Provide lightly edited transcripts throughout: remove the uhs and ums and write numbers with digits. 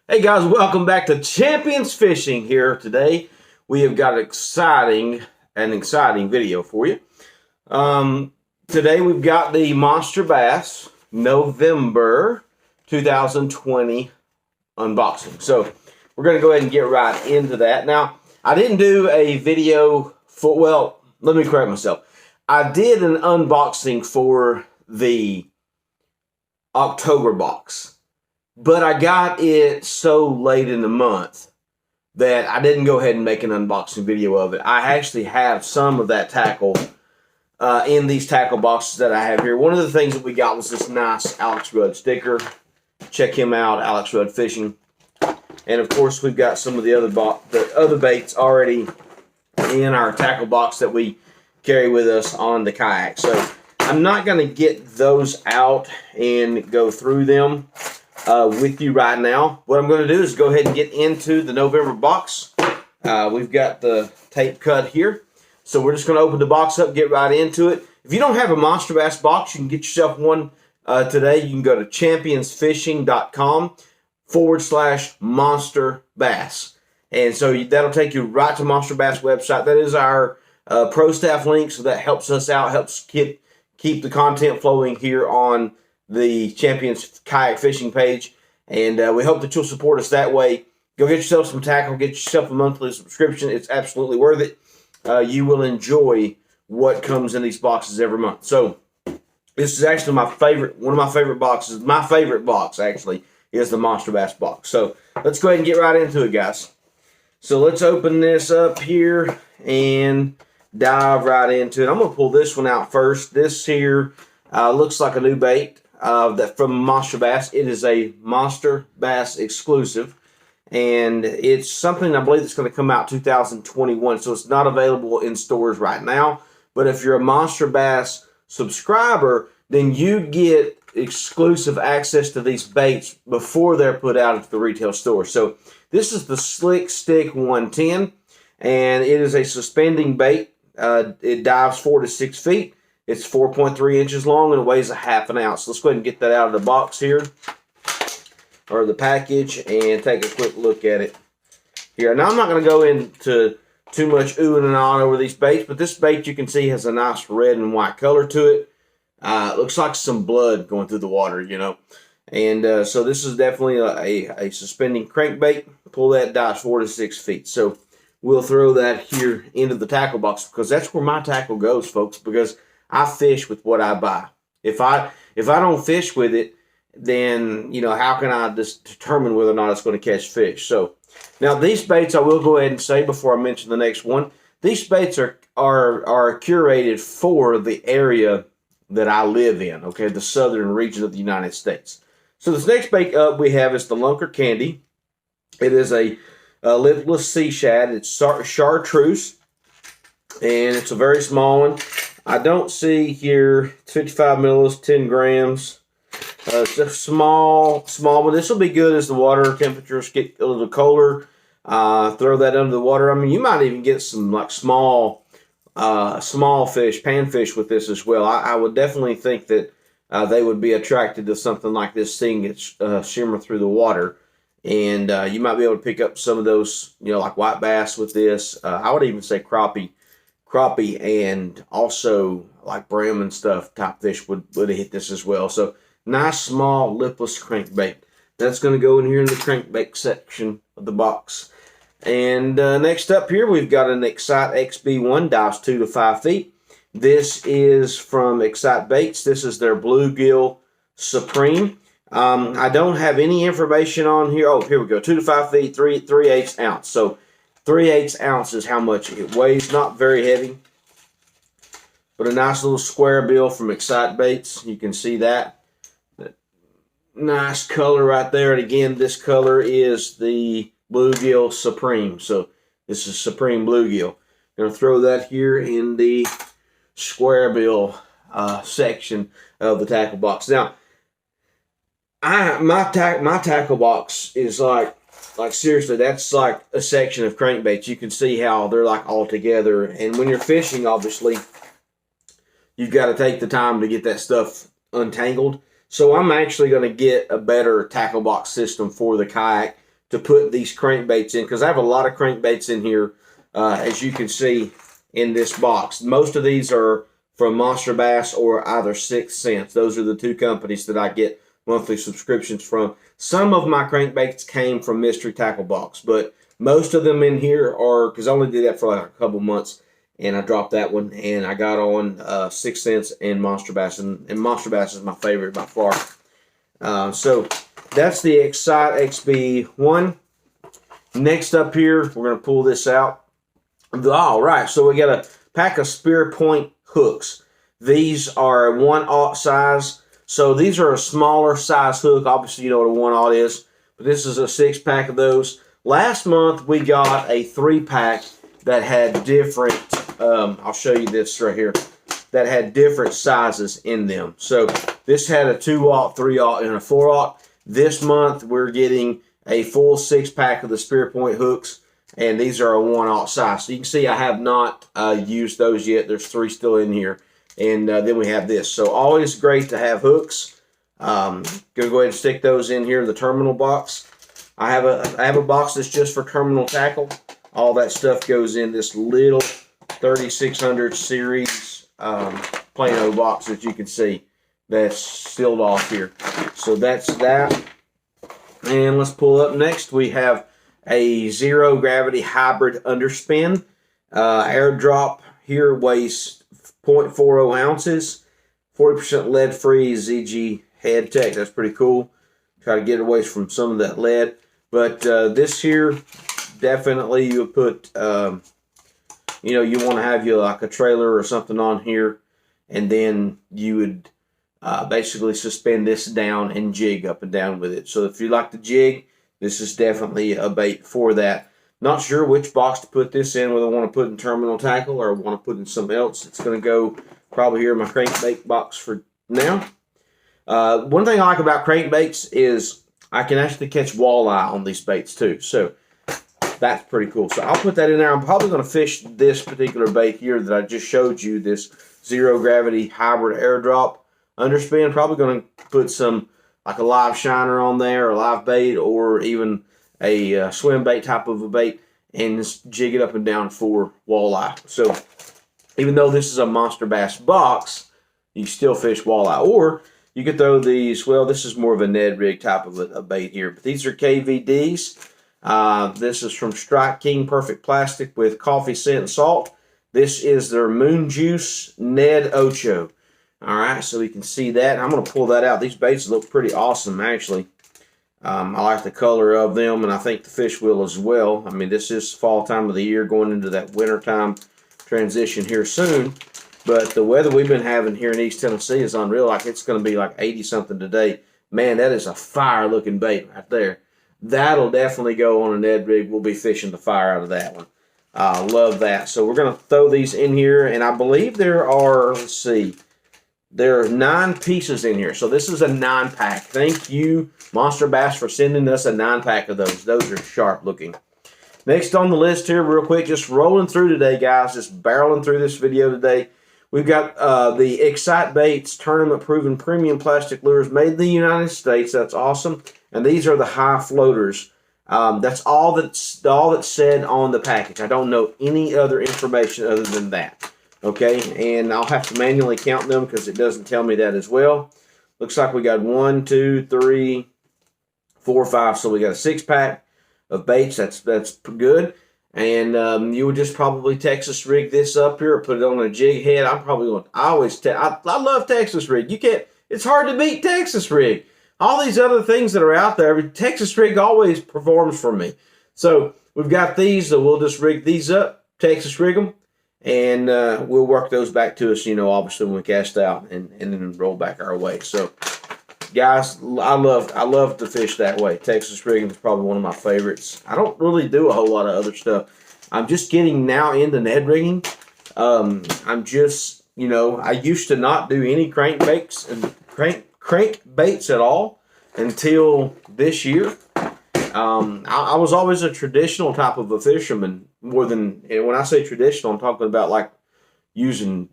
Hey guys, welcome back to Champions Fishing here today. We have got an exciting video for you. Today we've got the MonsterBass November 2020 unboxing. So we're going to go ahead and get right into that. Now, I didn't do a video for, well, let me correct myself. I did an unboxing for the October box. But I got it so late in the month that I didn't go ahead and make an unboxing video of it. I actually have some of that tackle in these tackle boxes that I have here. One of the things that we got was this nice Alex Rudd sticker. Check him out, Alex Rudd Fishing. And of course, we've got some of the other baits already in our tackle box that we carry with us on the kayak. So I'm not going to get those out and go through them with you right now. What I'm going to do is go ahead and get into the November box. We've got the tape cut here, so we're just going to open the box up, get right into it. If you don't have a MonsterBass box, you can get yourself one today. You can go to championsfishing.com/MonsterBass, and so that'll take you right to MonsterBass website. That is our pro staff link, so that helps us out, helps keep the content flowing here on the Champions Kayak Fishing page, and we hope that you'll support us that way. Go get yourself some tackle, get yourself a monthly subscription. It's absolutely worth it. You will enjoy what comes in these boxes every month. So this is actually one of my favorite boxes. My favorite box actually is the MonsterBass box. So let's go ahead and get right into it, guys. So let's open this up here and dive right into it. I'm going to pull this one out first. This here looks like a new bait. That from MonsterBass. It is a MonsterBass exclusive, and it's something I believe that's going to come out 2021, so it's not available in stores right now. But if you're a MonsterBass subscriber, then you get exclusive access to these baits before they're put out at the retail store. So this is the Slick Stick 110, and it is a suspending bait. It dives 4 to 6 feet. It's 4.3 inches long and it weighs a ½ ounce. Let's go ahead and get that out of the box here, or the package, and take a quick look at it here. Now, I'm not going to go into too much oohing and ahhing over these baits, but this bait you can see has a nice red and white color to it. It looks like some blood going through the water, you know. And so this is definitely a suspending crankbait. Pull that, dives 4 to 6 feet. So we'll throw that here into the tackle box, because that's where my tackle goes, folks, because I fish with what I buy. If I don't fish with it, then, you know, how can I just determine whether or not it's going to catch fish? So now these baits, I will go ahead and say before I mention the next one, these baits are curated for the area that I live in, okay, the southern region of the United States. So this next bait up we have is the Lunker Candy. It is a lipless sea shad. It's chartreuse, and it's a very small one. I don't see here 55 mils, 10 grams. It's a small, but this will be good as the water temperatures get a little colder. Throw that under the water. I mean, you might even get some like small fish, panfish with this as well. I would definitely think that they would be attracted to something like this, seeing it shimmer through the water. And you might be able to pick up some of those, you know, like white bass with this. I would even say crappie, and also like brim and stuff type fish would hit this as well. So nice small lipless crankbait. That's going to go in here in the crankbait section of the box. And next up here we've got an Excite XB1, dives 2 to 5 feet. This is from Excite Baits. This is their Bluegill Supreme. I don't have any information on here. Oh, here we go. 2 to 5 feet, 3/8 ounce. So 3/8 ounces how much it weighs. Not very heavy, but a nice little square bill from Excite Baits. You can see that nice color right there. And again, this color is the Bluegill Supreme. So this is Supreme Bluegill. Going to throw that here in the square bill section of the tackle box. Now, my tackle box is like seriously, that's like a section of crankbaits. You can see how they're like all together. And when you're fishing, obviously, you've got to take the time to get that stuff untangled. So I'm actually going to get a better tackle box system for the kayak to put these crankbaits in, because I have a lot of crankbaits in here, as you can see in this box. Most of these are from Monster Bass or either 6th Sense. Those are the two companies that I get monthly subscriptions from. Some of my crankbaits came from Mystery Tackle Box, but most of them in here are, because I only did that for like a couple months, and I dropped that one, and I got on 6th Sense and Monster Bass, and Monster Bass is my favorite by far. So that's the Excite XB1. Next up here, we're going to pull this out. All right, so we got a pack of Spear Point hooks. These are 1/0 size. So these are a smaller size hook. Obviously, you know what a 1/0 is. But this is a 6-pack of those. Last month, we got a 3-pack that had different, I'll show you this right here, that had different sizes in them. So this had a 2/0, 3/0, and a 4/0. This month, we're getting a full 6-pack of the Spear Point hooks, and these are a 1/0 size. So you can see I have not used those yet. There's 3 still in here. And then we have this. So always great to have hooks. Gonna go ahead and stick those in here, the terminal box. I have a box that's just for terminal tackle. All that stuff goes in this little 3600 series Plano box that you can see that's sealed off here. So that's that. And let's pull up next. We have a 0 gravity hybrid underspin. Airdrop here weighs 0.40 ounces, 40% lead-free ZG head tech. That's pretty cool. Try to get away from some of that lead. But this here, definitely you would put, you know, you want to have you like a trailer or something on here, and then you would basically suspend this down and jig up and down with it. So if you like to jig, this is definitely a bait for that. Not sure which box to put this in, whether I want to put in terminal tackle or want to put in something else. It's going to go probably here in my crankbait box for now. One thing I like about crankbaits is I can actually catch walleye on these baits too. So that's pretty cool. So I'll put that in there. I'm probably going to fish this particular bait here that I just showed you, this 0 gravity hybrid airdrop underspin. Probably going to put some like a live shiner on there, a live bait, or even a swim bait type of a bait, and just jig it up and down for walleye. So even though this is a Monster Bass box, you still fish walleye. Or you could throw these, well, this is more of a Ned rig type of a bait here, but these are KVDs. This is from Strike King Perfect Plastic with coffee scent and salt. This is their Moon Juice Ned Ocho. All right, so we can see that. I'm going to pull that out. These baits look pretty awesome, actually. I like the color of them, and I think the fish will as well. I mean, this is fall time of the year, going into that winter time transition here soon. But the weather we've been having here in East Tennessee is unreal. Like, it's going to be like 80-something today. Man, that is a fire-looking bait right there. That'll definitely go on a Ned rig. We'll be fishing the fire out of that one. Love that. So we're going to throw these in here, and I believe there are, let's see, there are 9 pieces in here. So this is a 9-pack. Thank you, Monster Bass, for sending us a 9-pack of those. Those are sharp looking. Next on the list here, real quick, just rolling through today, guys. Just barreling through this video today. We've got the Excite Baits Tournament Proven Premium Plastic Lures made in the United States. That's awesome. And these are the high floaters. That's all that's said on the package. I don't know any other information other than that. Okay, and I'll have to manually count them because it doesn't tell me that as well. Looks like we got 1, 2, 3, 4, 5. So we got a 6-pack of baits. That's good. And you would just probably Texas rig this up here or put it on a jig head. I'm probably going. I love Texas rig. You can't. It's hard to beat Texas rig. All these other things that are out there, Texas rig always performs for me. So we've got these. So we'll just rig these up, Texas rig them. And we'll work those back to us, you know, obviously when we cast out and then roll back our way. So, guys, I love to fish that way. Texas rigging is probably one of my favorites. I don't really do a whole lot of other stuff. I'm just getting now into Ned rigging. I'm just, you know, I used to not do any crankbaits and crankbaits at all until this year. I was always a traditional type of a fisherman more than, and when I say traditional, I'm talking about like using,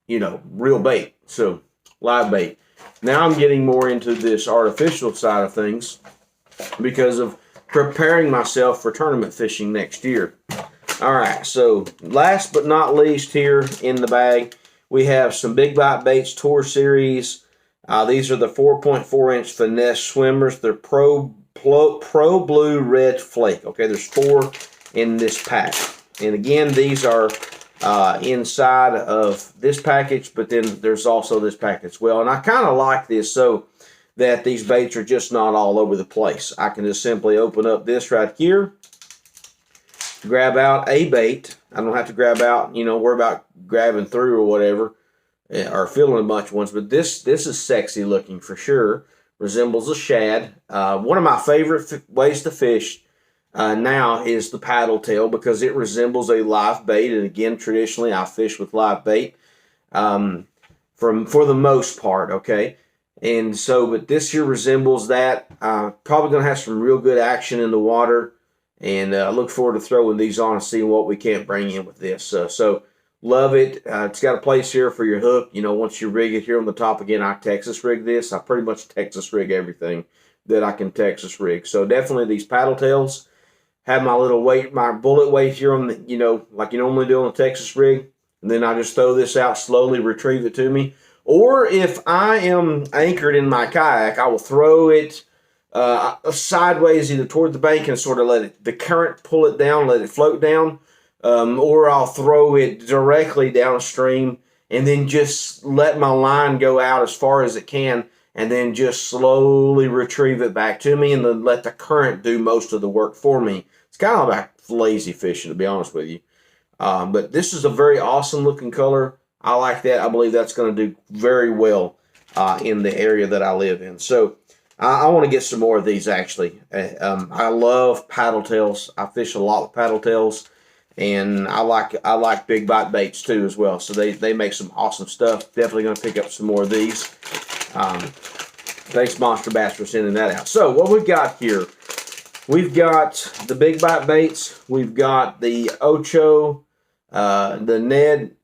you know, real bait, so live bait. Now I'm getting more into this artificial side of things because of preparing myself for tournament fishing next year. All right, so last but not least here in the bag, we have some Big Bite Baits Tour Series. These are the 4.4-inch Finesse Swimmers. They're Pro Blue Red Flake. Okay, there's 4 in this pack. And again, these are inside of this package, but then there's also this pack as well. And I kind of like this so that these baits are just not all over the place. I can just simply open up this right here, grab out a bait. I don't have to grab out, worry about grabbing through or whatever, or feeling a bunch of ones, but this is sexy looking for sure. Resembles a shad. One of my favorite ways to fish now is the paddle tail, because it resembles a live bait. And again, traditionally I fish with live bait for the most part, okay? And so, but this here resembles that. Probably going to have some real good action in the water. And I look forward to throwing these on and seeing what we can't bring in with this. So love it. It's got a place here for your hook. Once you rig it here on the top, again, I Texas rig this. I pretty much Texas rig everything that I can Texas rig. So definitely these paddle tails have my little weight, my bullet weight here on the, like you normally do on the Texas rig. And then I just throw this out, slowly retrieve it to me. Or if I am anchored in my kayak, I will throw it sideways either toward the bank and sort of let the current pull it down, let it float down. Or I'll throw it directly downstream and then just let my line go out as far as it can and then just slowly retrieve it back to me and then let the current do most of the work for me. It's kind of like lazy fishing, to be honest with you. But this is a very awesome looking color. I like that. I believe that's going to do very well in the area that I live in. So I want to get some more of these, actually. I love paddle tails. I fish a lot with paddle tails. And I like Big Bite Baits too as well. So they make some awesome stuff. Definitely going to pick up some more of these. Thanks MonsterBass for sending that out. So what we've got here, we've got the Big Bite Baits. We've got the Ocho, the Ned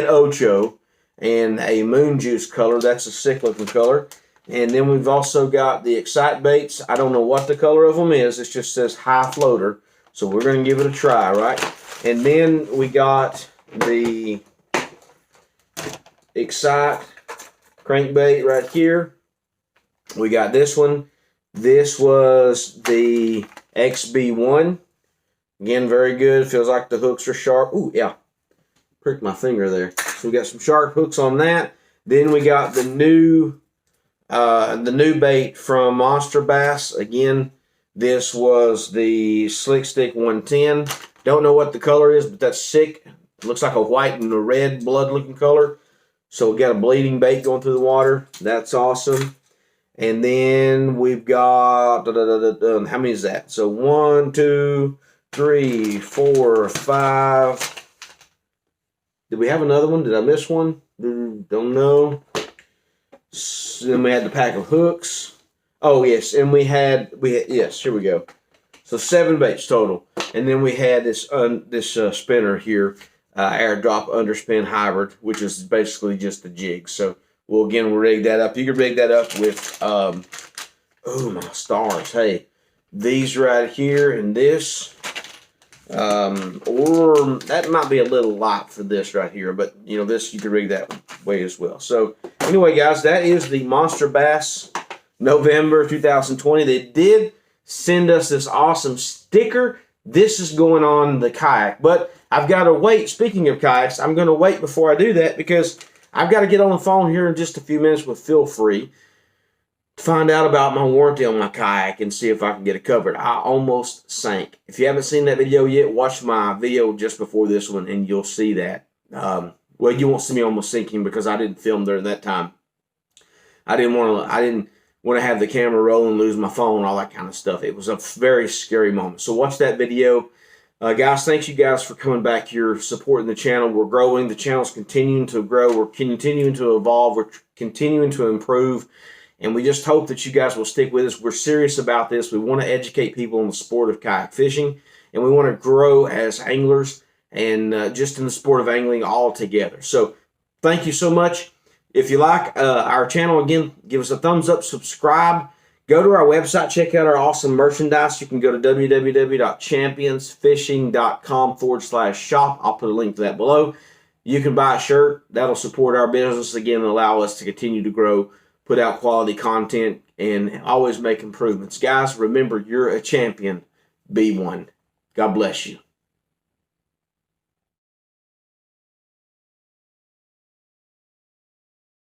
Ocho, and a Moon Juice color. That's a sick looking color. And then we've also got the Excite Baits. I don't know what the color of them is. It just says High Floater. So we're going to give it a try, right? And then we got the Excite Crankbait right here. We got this one. This was the XB1. Again, very good. Feels like the hooks are sharp. Ooh, yeah. Pricked my finger there. So we got some sharp hooks on that. Then we got the new bait from MonsterBass. Again, this was the Slick Stick 110. Don't know what the color is, but that's sick. It looks like a white and a red blood looking color. So we got a bleeding bait going through the water. That's awesome. And then we've got, how many is that? So 1, 2, 3, 4, 5. Did we have another one? Did I miss one? Don't know. Then we had the pack of hooks. Oh yes, and we had yes, here we go. So 7 baits total, and then we had this spinner here, airdrop underspin hybrid, which is basically just the jig. So we'll rig that up. You can rig that up with oh my stars! Hey, these right here and this, or that might be a little light for this right here, but this you can rig that way as well. So anyway, guys, that is the MonsterBass November 2020. They did send us this awesome sticker. This is going on the kayak, but I've got to wait. Speaking of kayaks, I'm going to wait before I do that because I've got to get on the phone here in just a few minutes with Feel Free to find out about my warranty on my kayak and see if I can get it covered. I almost sank. If you haven't seen that video yet, watch my video just before this one and you'll see that. Well, you won't see me almost sinking because I didn't film during that time. I didn't want to have the camera roll and lose my phone, all that kind of stuff. It was a very scary moment. So watch that video. Guys, thanks you guys for coming back here, supporting the channel. We're growing. The channel's continuing to grow. We're continuing to evolve. We're continuing to improve. And we just hope that you guys will stick with us. We're serious about this. We want to educate people on the sport of kayak fishing. And we want to grow as anglers and just in the sport of angling all together. So thank you so much. If you like our channel, again, give us a thumbs up, subscribe, Go to our website, check out our awesome merchandise. You can go to www.championsfishing.com/shop. I'll put a link to that below. You can buy a shirt. That'll support our business again and allow us to continue to grow, put out quality content, and always make improvements. Guys, remember, you're a champion. Be one. God bless you.